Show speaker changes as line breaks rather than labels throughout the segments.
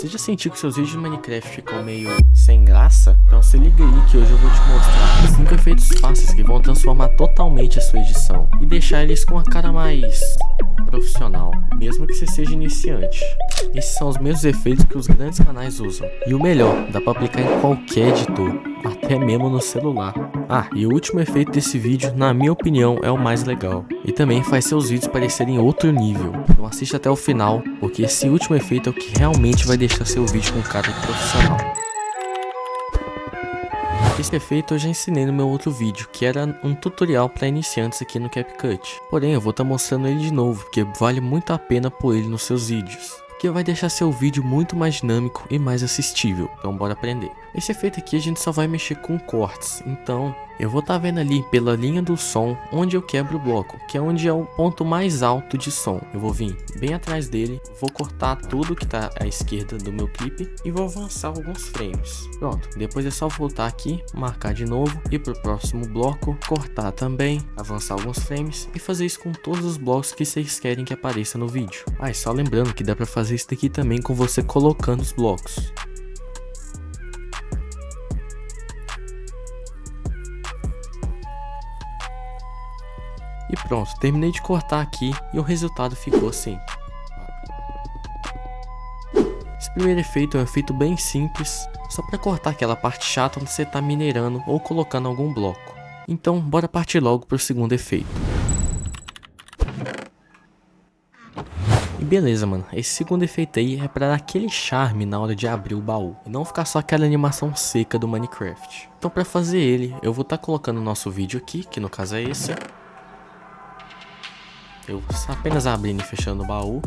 Você já sentiu que seus vídeos de Minecraft ficam meio sem graça? Então se liga aí que hoje eu vou te mostrar 5 efeitos fáceis que vão transformar totalmente a sua edição e deixar eles com a cara mais profissional, mesmo que você seja iniciante. Esses são os mesmos efeitos que os grandes canais usam. E o melhor, dá pra aplicar em qualquer editor, até mesmo no celular. Ah, e o último efeito desse vídeo, na minha opinião, é o mais legal. E também faz seus vídeos parecerem outro nível. Então assista até o final, porque esse último efeito é o que realmente vai deixar seu vídeo com cara de profissional. Esse efeito eu já ensinei no meu outro vídeo, que era um tutorial para iniciantes aqui no CapCut. Porém, eu vou estar mostrando ele de novo, porque vale muito a pena pôr ele nos seus vídeos. Que vai deixar seu vídeo muito mais dinâmico e mais assistível. Então bora aprender. Esse efeito aqui a gente só vai mexer com cortes. Então eu vou estar vendo ali pela linha do som onde eu quebro o bloco, que é onde é o ponto mais alto de som. Eu vou vir bem atrás dele, vou cortar tudo que está à esquerda do meu clipe e vou avançar alguns frames. Pronto, depois é só voltar aqui, marcar de novo, ir para o próximo bloco, cortar também, avançar alguns frames e fazer isso com todos os blocos que vocês querem que apareça no vídeo. Ah, e só lembrando que dá para fazer isso daqui também com você colocando os blocos. E pronto, terminei de cortar aqui e o resultado ficou assim. Esse primeiro efeito é um efeito bem simples, só para cortar aquela parte chata onde você está minerando ou colocando algum bloco. Então bora partir logo para o segundo efeito. E beleza, mano, esse segundo efeito aí é para dar aquele charme na hora de abrir o baú e não ficar só aquela animação seca do Minecraft. Então para fazer ele, eu vou estar colocando o nosso vídeo aqui, que no caso é esse. Eu apenas abrindo e fechando o baú.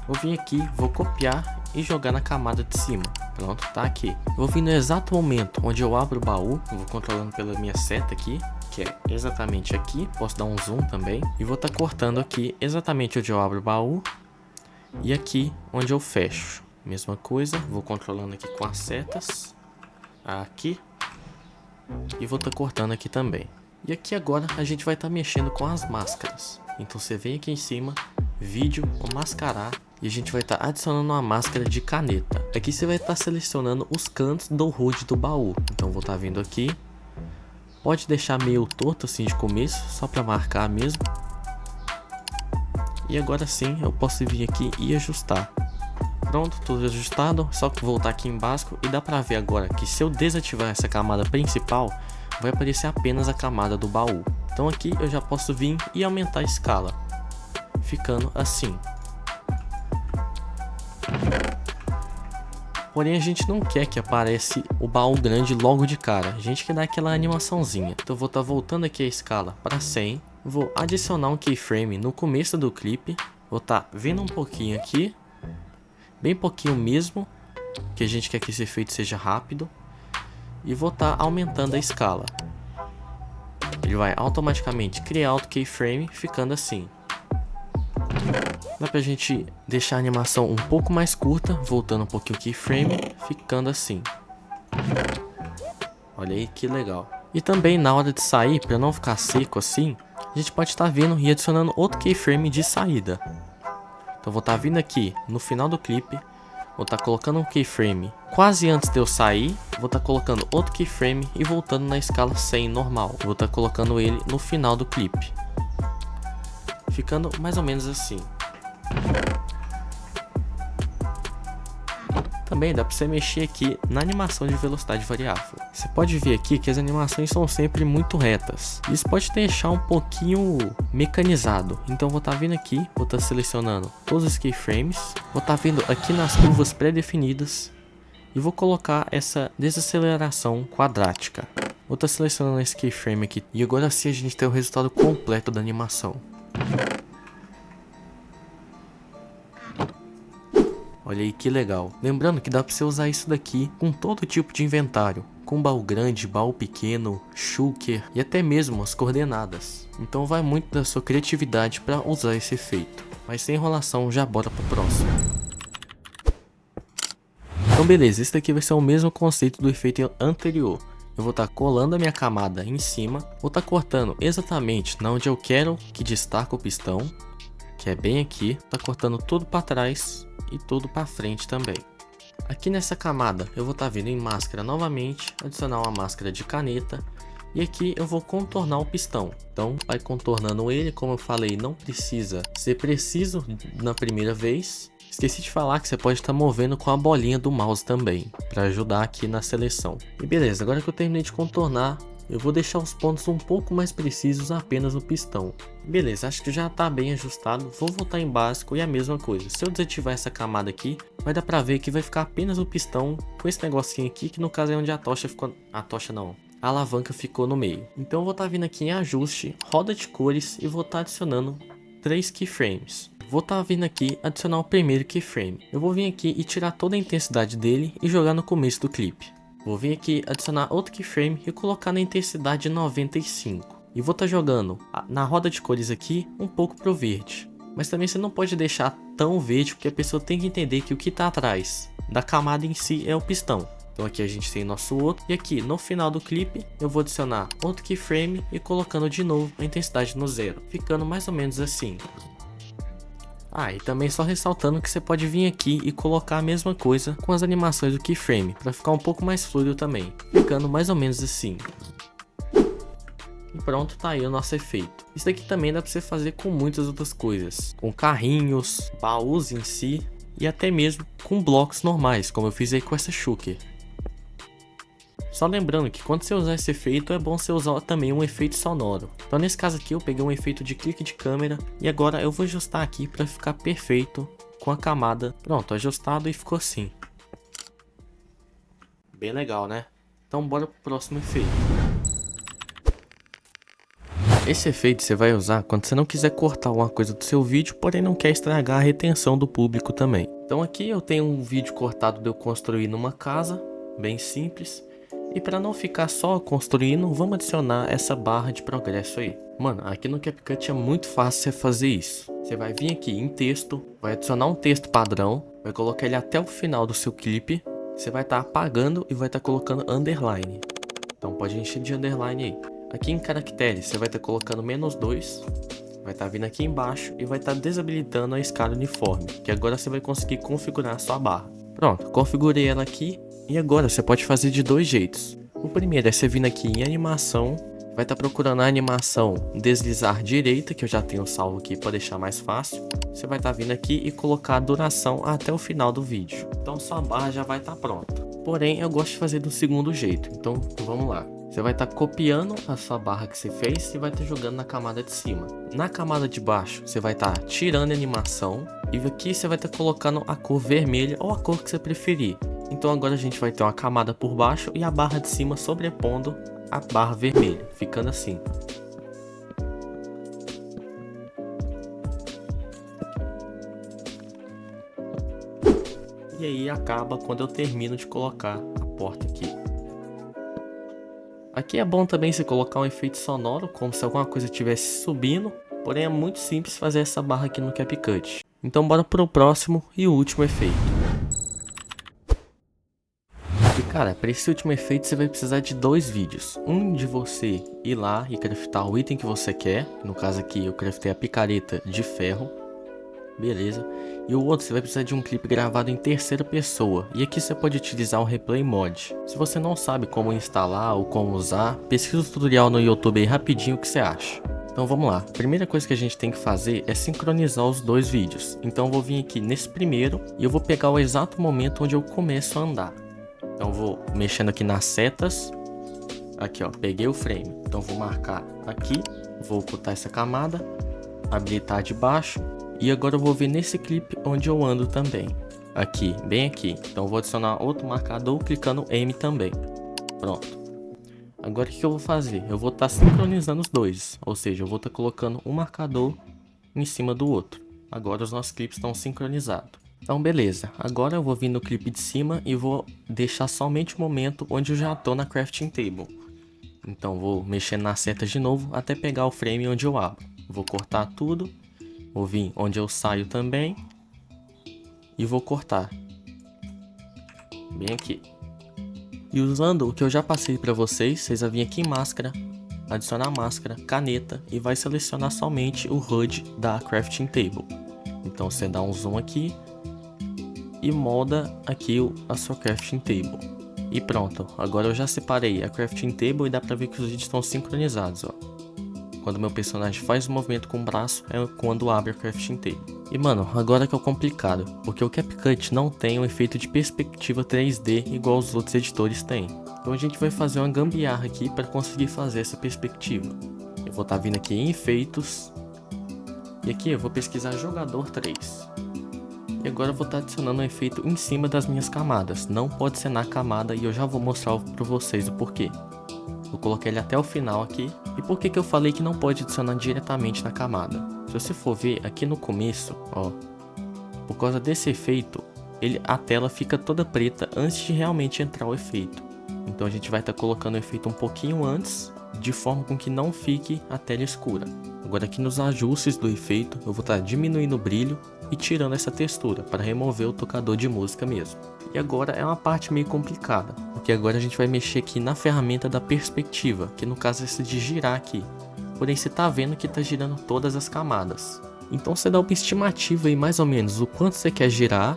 Vou vir aqui, vou copiar e jogar na camada de cima. Pronto, tá aqui. Eu vou vir no exato momento onde eu abro o baú. Eu vou controlando pela minha seta aqui, que é exatamente aqui. Posso dar um zoom também. E vou estar cortando aqui exatamente onde eu abro o baú. E aqui onde eu fecho. Mesma coisa, vou controlando aqui com as setas. Aqui. E vou estar cortando aqui também. E aqui agora a gente vai estar mexendo com as máscaras. Então você vem aqui em cima, vídeo, mascarar, e a gente vai estar adicionando uma máscara de caneta. Aqui você vai estar selecionando os cantos do HUD do baú. Então vou estar vindo aqui, pode deixar meio torto assim de começo, só para marcar mesmo. E agora sim eu posso vir aqui e ajustar. Pronto, tudo ajustado, só voltar aqui em básico e dá para ver agora que se eu desativar essa camada principal, vai aparecer apenas a camada do baú. Então aqui eu já posso vir e aumentar a escala, ficando assim. Porém a gente não quer que apareça o baú grande logo de cara, a gente quer dar aquela animaçãozinha. Então eu vou estar voltando aqui a escala para 100, vou adicionar um keyframe no começo do clipe, vou estar vindo um pouquinho aqui, bem pouquinho mesmo, que a gente quer que esse efeito seja rápido, e vou estar aumentando a escala. Ele vai automaticamente criar outro keyframe, ficando assim. Dá pra gente deixar a animação um pouco mais curta, voltando um pouquinho o keyframe, ficando assim. Olha aí que legal. E também na hora de sair, para não ficar seco assim, a gente pode estar vindo e adicionando outro keyframe de saída. Então vou estar vindo aqui no final do clipe, vou estar colocando um keyframe quase antes de eu sair, vou estar colocando outro keyframe e voltando na escala 100 normal. Vou estar colocando ele no final do clipe, ficando mais ou menos assim. Também dá para você mexer aqui na animação de velocidade variável. Você pode ver aqui que as animações são sempre muito retas. Isso pode deixar um pouquinho mecanizado. Então vou estar vindo aqui, vou estar selecionando todos os keyframes, vou estar vindo aqui nas curvas pré-definidas e vou colocar essa desaceleração quadrática. Vou estar selecionando esse keyframe aqui e agora sim a gente tem o resultado completo da animação. Olha aí que legal. Lembrando que dá para você usar isso daqui com todo tipo de inventário. Com baú grande, baú pequeno, shulker e até mesmo as coordenadas. Então vai muito da sua criatividade para usar esse efeito. Mas sem enrolação, já bora pro próximo. Então beleza, esse daqui vai ser o mesmo conceito do efeito anterior. Eu vou estar colando a minha camada em cima. Vou estar cortando exatamente na onde eu quero que destaque o pistão. Que é bem aqui. Tá cortando tudo para trás e tudo para frente também. Aqui nessa camada eu vou estar vindo em máscara novamente, adicionar uma máscara de caneta. E aqui eu vou contornar o pistão. Então vai contornando ele, como eu falei, não precisa ser preciso na primeira vez. Esqueci de falar que você pode estar movendo com a bolinha do mouse também, para ajudar aqui na seleção. E beleza, agora que eu terminei de contornar, eu vou deixar os pontos um pouco mais precisos apenas no pistão. Beleza, acho que já está bem ajustado. Vou voltar em básico e a mesma coisa. Se eu desativar essa camada aqui, vai dar para ver que vai ficar apenas o pistão com esse negocinho aqui, que no caso é onde a tocha ficou... A tocha não. A alavanca ficou no meio. Então eu vou estar vindo aqui em ajuste, roda de cores e vou estar adicionando 3 keyframes. Vou estar vindo aqui adicionar o primeiro keyframe. Eu vou vir aqui e tirar toda a intensidade dele e jogar no começo do clipe. Vou vir aqui adicionar outro keyframe e colocar na intensidade 95. E vou estar jogando na roda de cores aqui um pouco pro verde. Mas também você não pode deixar tão verde, porque a pessoa tem que entender que o que está atrás da camada em si é o pistão. Então aqui a gente tem nosso outro, e aqui no final do clipe eu vou adicionar outro keyframe e colocando de novo a intensidade no 0, ficando mais ou menos assim. E também só ressaltando que você pode vir aqui e colocar a mesma coisa com as animações do keyframe, para ficar um pouco mais fluido também, ficando mais ou menos assim. E pronto, tá aí o nosso efeito. Isso daqui também dá para você fazer com muitas outras coisas, com carrinhos, baús em si, e até mesmo com blocos normais, como eu fiz aí com essa Shulker. Só lembrando que quando você usar esse efeito é bom você usar também um efeito sonoro. Então nesse caso aqui eu peguei um efeito de clique de câmera e agora eu vou ajustar aqui para ficar perfeito com a camada. Pronto, ajustado e ficou assim. Bem legal, né? Então bora pro próximo efeito. Esse efeito você vai usar quando você não quiser cortar alguma coisa do seu vídeo, porém não quer estragar a retenção do público também. Então aqui eu tenho um vídeo cortado de eu construir numa casa, bem simples. E para não ficar só construindo, vamos adicionar essa barra de progresso aí. Mano, aqui no CapCut é muito fácil você fazer isso. Você vai vir aqui em texto, vai adicionar um texto padrão, vai colocar ele até o final do seu clipe. Você vai estar apagando e vai estar colocando underline. Então pode encher de underline aí. Aqui em caracteres, você vai estar colocando -2. Vai estar vindo aqui embaixo e vai estar desabilitando a escala uniforme, que agora você vai conseguir configurar a sua barra. Pronto, configurei ela aqui. E agora você pode fazer de dois jeitos. O primeiro é você vir aqui em animação, vai estar procurando a animação deslizar direita, que eu já tenho salvo aqui para deixar mais fácil. Você vai estar vindo aqui e colocar a duração até o final do vídeo. Então sua barra já vai estar pronta. Porém eu gosto de fazer do segundo jeito, então vamos lá. Você vai estar copiando a sua barra que você fez e vai estar jogando na camada de cima. Na camada de baixo você vai estar tirando a animação e aqui você vai estar colocando a cor vermelha ou a cor que você preferir. Então agora a gente vai ter uma camada por baixo e a barra de cima sobrepondo a barra vermelha, ficando assim. E aí acaba quando eu termino de colocar a porta aqui. Aqui é bom também você colocar um efeito sonoro, como se alguma coisa estivesse subindo, porém é muito simples fazer essa barra aqui no CapCut. Então bora pro próximo e último efeito. E cara, para esse último efeito você vai precisar de dois vídeos. Um de você ir lá e craftar o item que você quer. No caso aqui eu craftei a picareta de ferro. Beleza. E o outro você vai precisar de um clipe gravado em terceira pessoa. E aqui você pode utilizar o Replay Mod. Se você não sabe como instalar ou como usar, pesquisa o tutorial no YouTube aí rapidinho o que você acha. Então vamos lá. A primeira coisa que a gente tem que fazer é sincronizar os dois vídeos. Então eu vou vir aqui nesse primeiro e eu vou pegar o exato momento onde eu começo a andar. Então vou mexendo aqui nas setas. Aqui ó, peguei o frame. Então vou marcar aqui, vou ocultar essa camada, habilitar de baixo. E agora eu vou ver nesse clipe onde eu ando também. Aqui, bem aqui. Então vou adicionar outro marcador clicando M também. Pronto. Agora o que eu vou fazer? Eu vou estar sincronizando os dois. Ou seja, eu vou estar colocando um marcador em cima do outro. Agora os nossos clipes estão sincronizados. Então beleza, agora eu vou vir no clipe de cima e vou deixar somente o momento onde eu já estou na crafting table. Então vou mexendo nas setas de novo até pegar o frame onde eu abro. Vou cortar tudo, vou vir onde eu saio também e vou cortar. Bem aqui. E usando o que eu já passei para vocês, vocês vão vir aqui em máscara, adicionar máscara, caneta e vai selecionar somente o HUD da crafting table. Então você dá um zoom aqui. e molda aqui a sua crafting table. E pronto, agora eu já separei a crafting table e dá pra ver que os vídeos estão sincronizados, ó. Quando meu personagem faz o movimento com o braço é quando abre a crafting table. E mano, agora que é o complicado, porque o CapCut não tem um efeito de perspectiva 3D igual os outros editores têm. Então a gente vai fazer uma gambiarra aqui para conseguir fazer essa perspectiva. Eu vou estar vindo aqui em efeitos, e aqui eu vou pesquisar jogador 3. E agora eu vou estar adicionando um efeito em cima das minhas camadas, não pode ser na camada, e eu já vou mostrar para vocês o porquê. Eu coloquei ele até o final aqui. E por que eu falei que não pode adicionar diretamente na camada? Se você for ver aqui no começo, ó, por causa desse efeito, a tela fica toda preta antes de realmente entrar o efeito. Então a gente vai estar colocando o efeito um pouquinho antes, de forma com que não fique a tela escura. Agora aqui nos ajustes do efeito, eu vou estar diminuindo o brilho e tirando essa textura, para remover o tocador de música mesmo. E agora é uma parte meio complicada, porque agora a gente vai mexer aqui na ferramenta da perspectiva, que no caso é esse de girar aqui. Porém você tá vendo que tá girando todas as camadas. Então você dá uma estimativa aí mais ou menos o quanto você quer girar.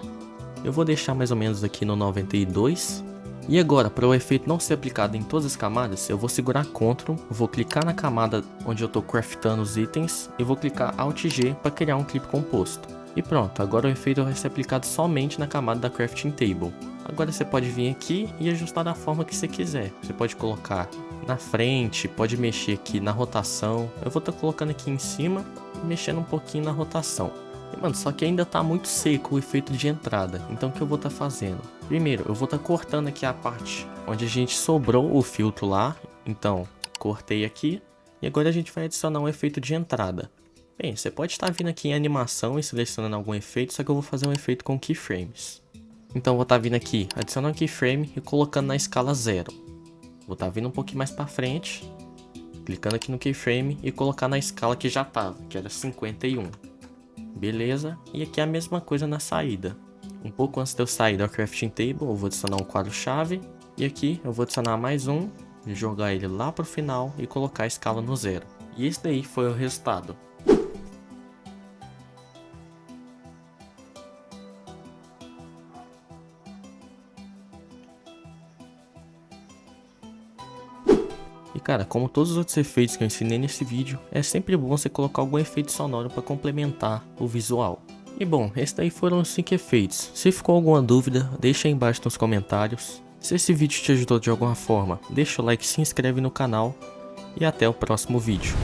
Eu vou deixar mais ou menos aqui no 92. E agora, para o efeito não ser aplicado em todas as camadas, eu vou segurar Ctrl, vou clicar na camada onde eu estou craftando os itens e vou clicar Alt G para criar um clipe composto. E pronto, agora o efeito vai ser aplicado somente na camada da crafting table. Agora você pode vir aqui e ajustar da forma que você quiser. Você pode colocar na frente, pode mexer aqui na rotação. Eu vou estar colocando aqui em cima e mexendo um pouquinho na rotação. E, mano, só que ainda tá muito seco o efeito de entrada. Então o que eu vou estar fazendo? Primeiro, eu vou estar cortando aqui a parte onde a gente sobrou o filtro lá. Então, cortei aqui. E agora a gente vai adicionar um efeito de entrada. Bem, você pode estar vindo aqui em animação e selecionando algum efeito, só que eu vou fazer um efeito com keyframes. Então eu vou estar vindo aqui, adicionando um keyframe e colocando na escala 0. Vou estar vindo um pouquinho mais para frente, clicando aqui no keyframe e colocar na escala que já estava, que era 51. Beleza, e aqui é a mesma coisa na saída. Um pouco antes de eu sair da crafting table, eu vou adicionar um quadro-chave. E aqui eu vou adicionar mais um, jogar ele lá para o final e colocar a escala no 0. E esse daí foi o resultado. E cara, como todos os outros efeitos que eu ensinei nesse vídeo, é sempre bom você colocar algum efeito sonoro para complementar o visual. E bom, esses daí foram os 5 efeitos. Se ficou alguma dúvida, deixa aí embaixo nos comentários. Se esse vídeo te ajudou de alguma forma, deixa o like, se inscreve no canal e até o próximo vídeo.